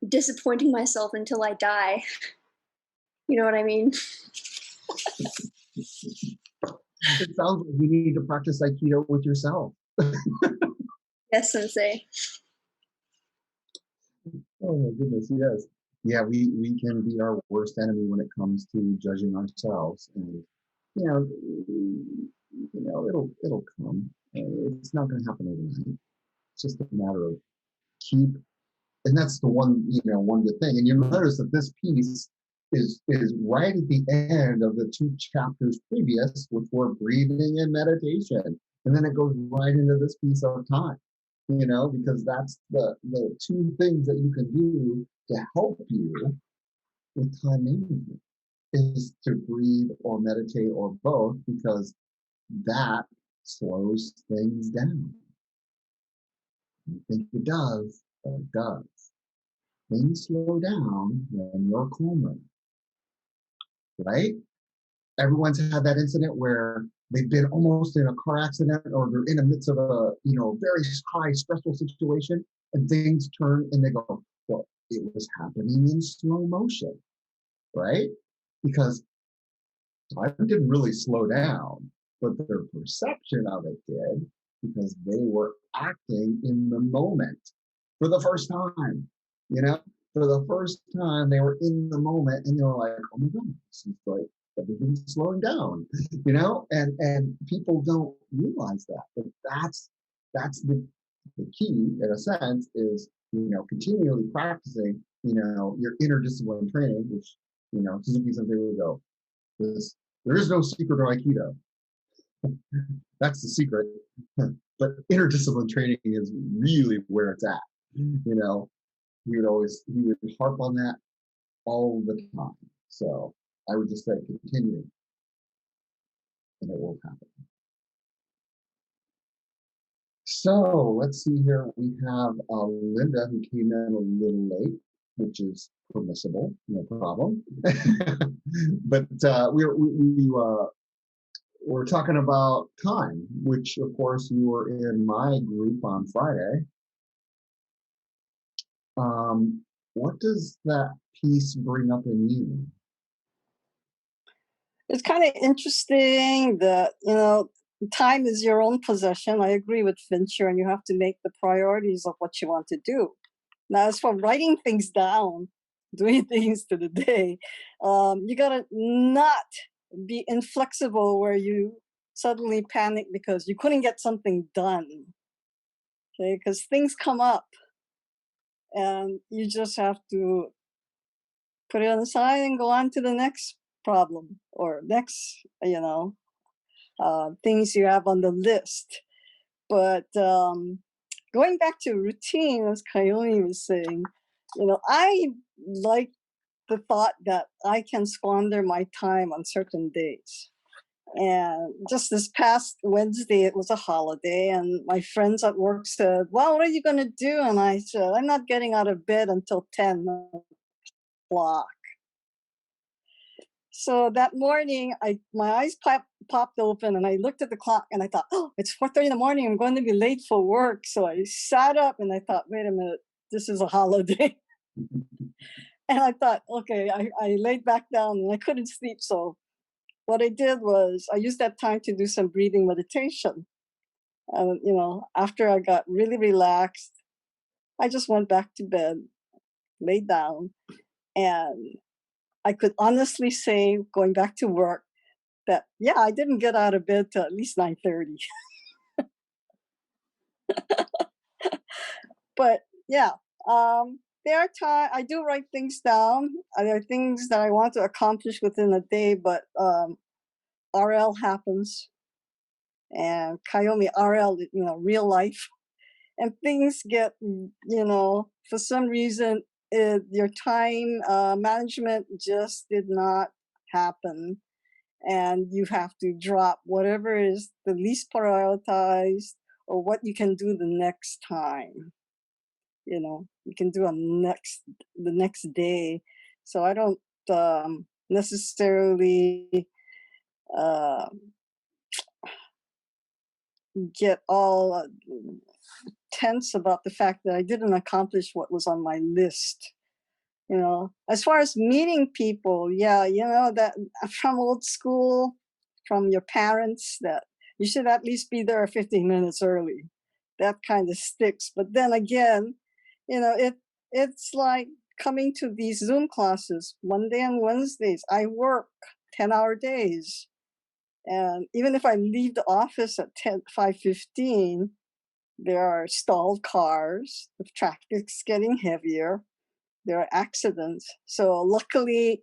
I: disappointing myself until I die? You know what I mean?
A: It sounds like you need to practice Aikido with yourself.
I: Yes, Sensei.
A: Oh my goodness, yes. Yeah, we can be our worst enemy when it comes to judging ourselves, and it'll come. It's not going to happen overnight. It's just a matter of and that's the one good thing. And you'll notice that this piece is right at the end of the 2 chapters previous, which were breathing and meditation, and then it goes right into this piece of time. Because that's the 2 things that you can do to help you with time management, is to breathe or meditate or both, because that slows things down. I think it does, but it does. Things slow down when you're calmer, right? Everyone's had that incident where they've been almost in a car accident, or they're in the midst of a very high stressful situation, and things turn and they go, well, it was happening in slow motion, right? Because time didn't really slow down, but their perception of it did, because they were acting in the moment for the first time. For the first time, they were in the moment, and they were like, oh my God, this is like everything's slowing down, and people don't realize that. But that's the key, in a sense, is continually practicing your interdisciplinary training, which Suzuki Sensei would go, there is no secret to Aikido. That's the secret. But interdisciplinary training is really where it's at. He would harp on that all the time. So I would just say continue, and it will happen. So let's see here. We have Linda, who came in a little late, which is permissible, no problem. But we're talking about time, which of course you were in my group on Friday. What does that piece bring up in you?
J: It's kind of interesting that, time is your own possession. I agree with Fincher, and you have to make the priorities of what you want to do. Now, as for writing things down, doing things to the day, you got to not be inflexible where you suddenly panic because you couldn't get something done. Okay, because things come up and you just have to put it on the side and go on to the next problem or next, things you have on the list. But going back to routine, as Kayomi was saying, I like the thought that I can squander my time on certain days. And just this past Wednesday, it was a holiday, and my friends at work said, well, what are you going to do? And I said, I'm not getting out of bed until 10 o'clock. So that morning, my eyes popped open, and I looked at the clock, and I thought, oh, it's 4:30 in the morning. I'm going to be late for work. So I sat up, and I thought, wait a minute, this is a holiday. And I thought, okay, I laid back down, and I couldn't sleep. So what I did was I used that time to do some breathing meditation. And, after I got really relaxed, I just went back to bed, laid down, and I could honestly say, going back to work, that, yeah, I didn't get out of bed till at least 9:30. But yeah, there are times I do write things down. There are things that I want to accomplish within a day, but RL happens. And Kayomi, RL, real life. And things get, for some reason, your time management just did not happen. And you have to drop whatever is the least prioritized or what you can do the next time. You can do the next day. So I don't necessarily get all tense about the fact that I didn't accomplish what was on my list. As far as meeting people, yeah, that from old school, from your parents, that you should at least be there 15 minutes early. That kind of sticks. But then again, it's like coming to these Zoom classes Monday and Wednesdays. I work 10-hour days. And even if I leave the office at 5:15, there are stalled cars, the traffic's getting heavier, there are accidents. So luckily,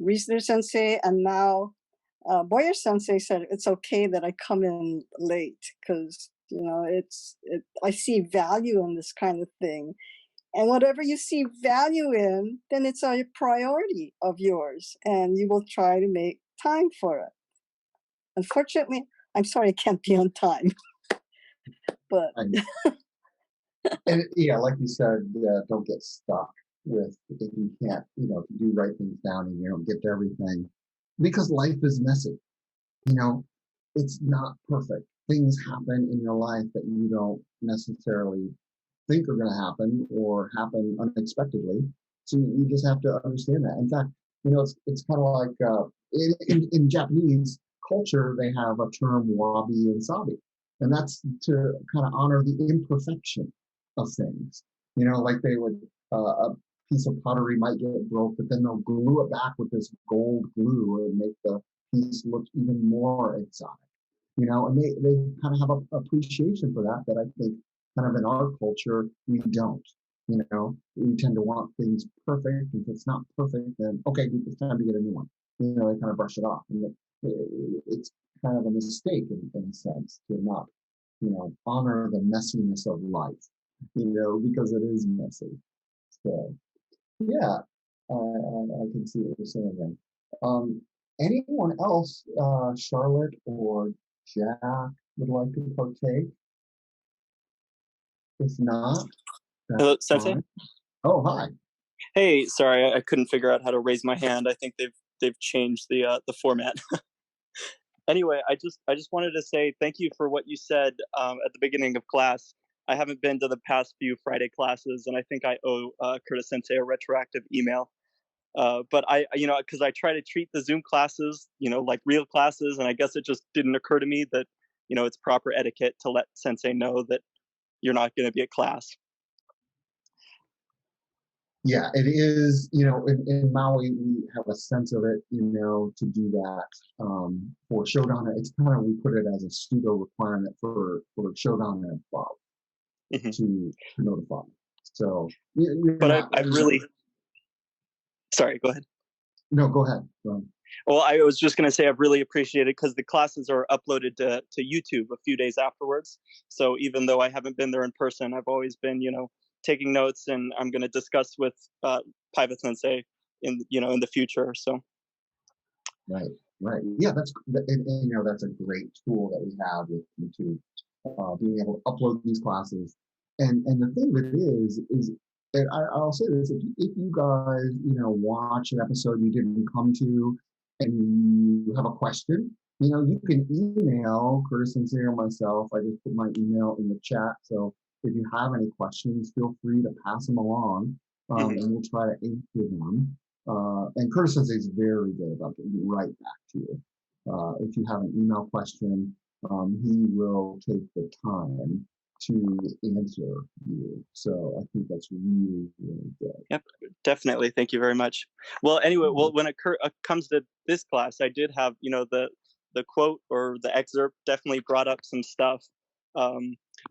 J: Riesner Sensei and now Boyer Sensei said it's okay that I come in late because, I see value in this kind of thing. And whatever you see value in, then it's a priority of yours, and you will try to make time for it. Unfortunately, I'm sorry I can't be on time. But
A: and yeah, like you said, don't get stuck with if you can't, if you do write things down and you don't get to everything, because life is messy. It's not perfect. Things happen in your life that you don't necessarily think are going to happen or happen unexpectedly. So you just have to understand that. In fact, it's kind of like in Japanese culture, they have a term wabi and sabi, and that's to kind of honor the imperfection of things. Like they would piece of pottery might get broke, but then they'll glue it back with this gold glue and make the piece look even more exotic. You know, and they kind of have an appreciation for that I think kind of in our culture we don't. You know, we tend to want things perfect. If it's not perfect, then okay, it's time to get a new one. You know, they kind of brush it off, and it's kind of a mistake in a sense to not, you know, honor the messiness of life. You know, because it is messy. So yeah, I can see what you're saying there. Anyone else, Charlotte or Jack, would like to partake? If not,
K: Hello,
A: that's
K: Sensei.
A: fine. Oh, hi.
K: Hey, sorry, I couldn't figure out how to raise my hand. I think they've changed the format. Anyway, I just wanted to say thank you for what you said at the beginning of class. I haven't been to the past few Friday classes, and I think I owe Curtis Sensei a retroactive email. But you know, because I try to treat the Zoom classes, you know, like real classes, and I guess it just didn't occur to me that, you know, it's proper etiquette to let Sensei know that you're not going to be at class.
A: Yeah, it is, you know, in Maui, we have a sense of it, you know, to do that. For Shodan, it's kind of, we put it as a pseudo requirement for Shodan and above to notify. So,
K: but I've really, sorry, go ahead.
A: No, go ahead. Go ahead.
K: Well, I was just going to say I've really appreciated it because the classes are uploaded to YouTube a few days afterwards. So even though I haven't been there in person, I've always been, you know, taking notes, and I'm going to discuss with Paiva Sensei in the future. So.
A: Right. Yeah, you know, that's a great tool that we have with YouTube, being able to upload these classes. And the thing that is, and I'll say this: if you guys, you know, watch an episode you didn't come to, and you have a question, you know, you can email Curtis Sensei or myself. I just put my email in the chat, so if you have any questions, feel free to pass them along, and we'll try to answer them. And Curtis Sensei is very good about getting right back to you. If you have an email question, he will take the time to answer you. So I think that's really, really good.
K: Yep, definitely. Thank you very much. Well, anyway, when it comes to this class, I did have, you know, the quote or the excerpt definitely brought up some stuff.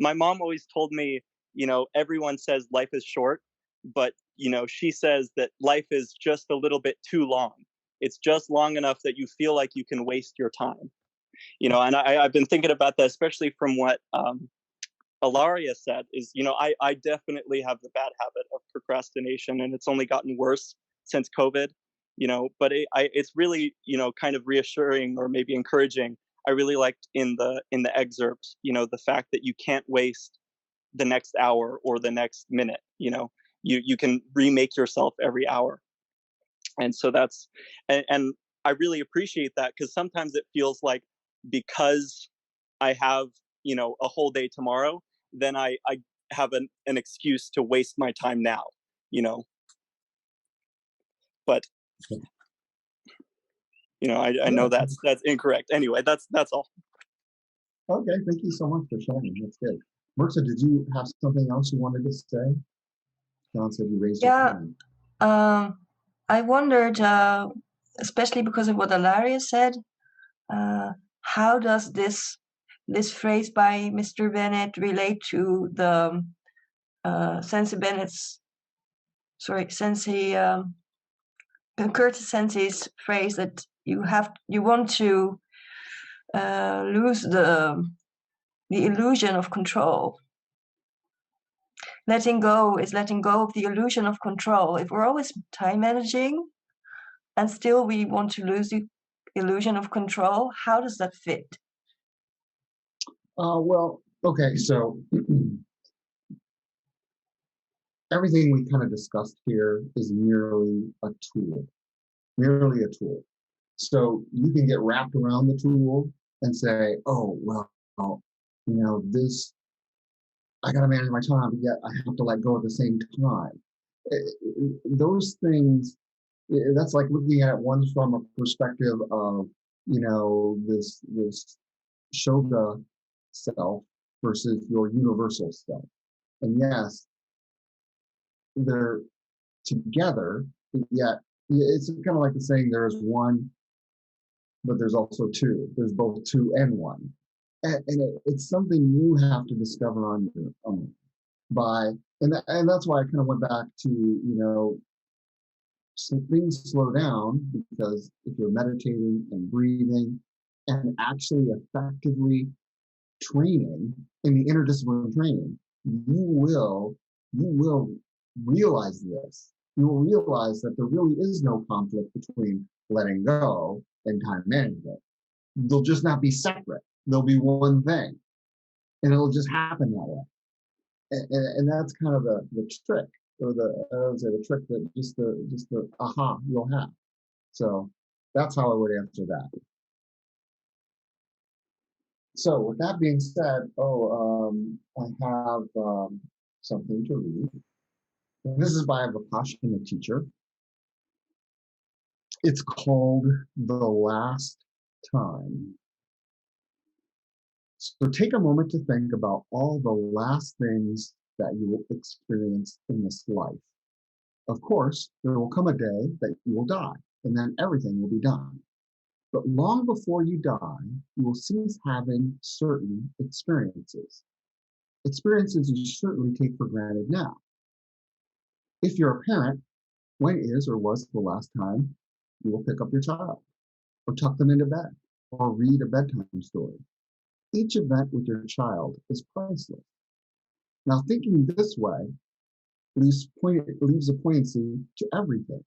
K: My mom always told me, you know, everyone says life is short, but, you know, she says that life is just a little bit too long. It's just long enough that you feel like you can waste your time. You know, and I've been thinking about that, especially from what Ilaria said, is, you know, I definitely have the bad habit of procrastination, and it's only gotten worse since COVID, you know, but it's really, you know, kind of reassuring or maybe encouraging. I really liked in the excerpt, you know, the fact that you can't waste the next hour or the next minute. You know, you can remake yourself every hour. And so that's, and I really appreciate that, because sometimes it feels like because I have, you know, a whole day tomorrow, then I have an excuse to waste my time now, you know. But, you know, I know that's incorrect. Anyway, that's all.
A: Okay, thank you so much for sharing. That's good. Mirza, did you have something else you wanted to say? John said you raised your hand.
B: I wondered, especially because of what Ilaria said, how does this phrase by Mr. Bennett relate to the Sensei Bennett's, Curtis Sensei's phrase that you want to lose the illusion of control. Letting go is letting go of the illusion of control. If we're always time managing and still we want to lose the illusion of control, how does that fit?
A: Well, okay, so everything we kind of discussed here is merely a tool. So you can get wrapped around the tool and say, oh, well, you know, this, I got to manage my time, but yet I have to let go at the same time. Those things, that's like looking at one from a perspective of, you know, this Shoga self versus your universal self. And yes, together, yet it's kind of like the saying, there's one, but there's also two. There's both two and one. And it's something you have to discover on your own. And that's why I kind of went back to, so things slow down, because if you're meditating and breathing and actually effectively training in the interdisciplinary training, you will realize this. You will realize that there really is no conflict between letting go and time management. They'll just not be separate. They'll be one thing, and it'll just happen that way. And that's kind of the trick, or I would say the trick, that just the aha you'll have. So that's how I would answer that. So with that being said, I have something to read. This is by a Vipassana teacher. It's called The Last Time. So take a moment to think about all the last things that you will experience in this life. Of course, there will come a day that you will die, and then everything will be done. But long before you die, you will cease having certain experiences. Experiences you certainly take for granted now. If you're a parent, when is or was the last time you will pick up your child, or tuck them into bed, or read a bedtime story? Each event with your child is priceless. Now, thinking this way leaves a poignancy to everything,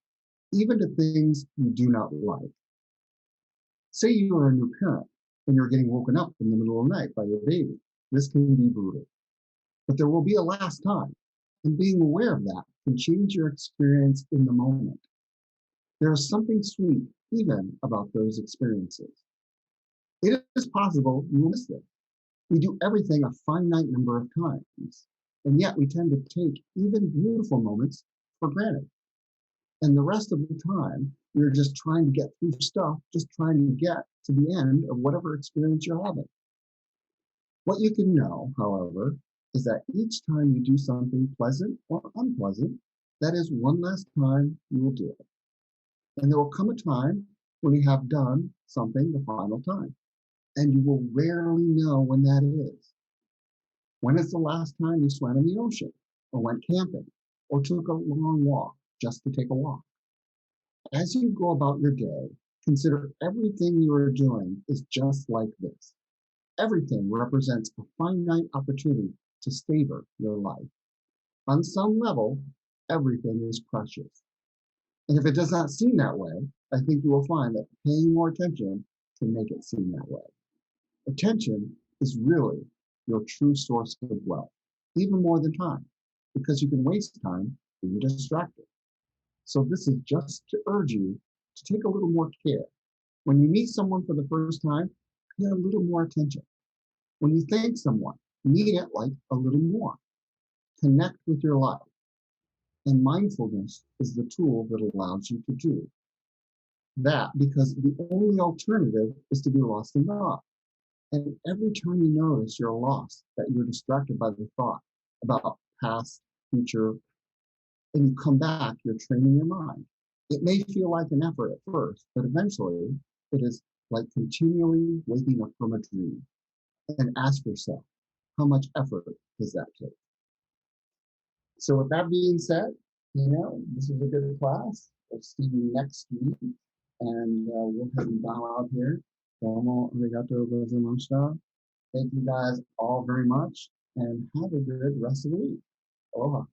A: even to things you do not like. Say you are a new parent and you're getting woken up in the middle of the night by your baby. This can be brutal. But there will be a last time, and being aware of that can change your experience in the moment. There is something sweet even about those experiences. It is possible you will miss them. We do everything a finite number of times, and yet we tend to take even beautiful moments for granted. And the rest of the time, we're just trying to get through stuff, just trying to get to the end of whatever experience you're having. What you can know, however, is that each time you do something pleasant or unpleasant, that is one last time you will do it. And there will come a time when you have done something the final time, and you will rarely know when that is. When is the last time you swam in the ocean, or went camping, or took a long walk just to take a walk? As you go about your day, consider everything you are doing is just like this. Everything represents a finite opportunity to savor your life. On some level, everything is precious. And if it does not seem that way, I think you will find that paying more attention can make it seem that way. Attention is really your true source of wealth, even more than time, because you can waste time being distracted. So this is just to urge you to take a little more care. When you meet someone for the first time, pay a little more attention. When you thank someone, mean it like a little more. Connect with your life. And mindfulness is the tool that allows you to do that, because the only alternative is to be lost in thought. And every time you notice you're lost, that you're distracted by the thought about past, future, and you come back, you're training your mind. It may feel like an effort at first, but eventually it is like continually waking up from a dream. And ask yourself, how much effort does that take? So with that being said, this is a good class. We'll see you next week. And we'll have you bow out here. Domo arigato gozaimasu. Thank you guys all very much, and have a good rest of the week. Aloha.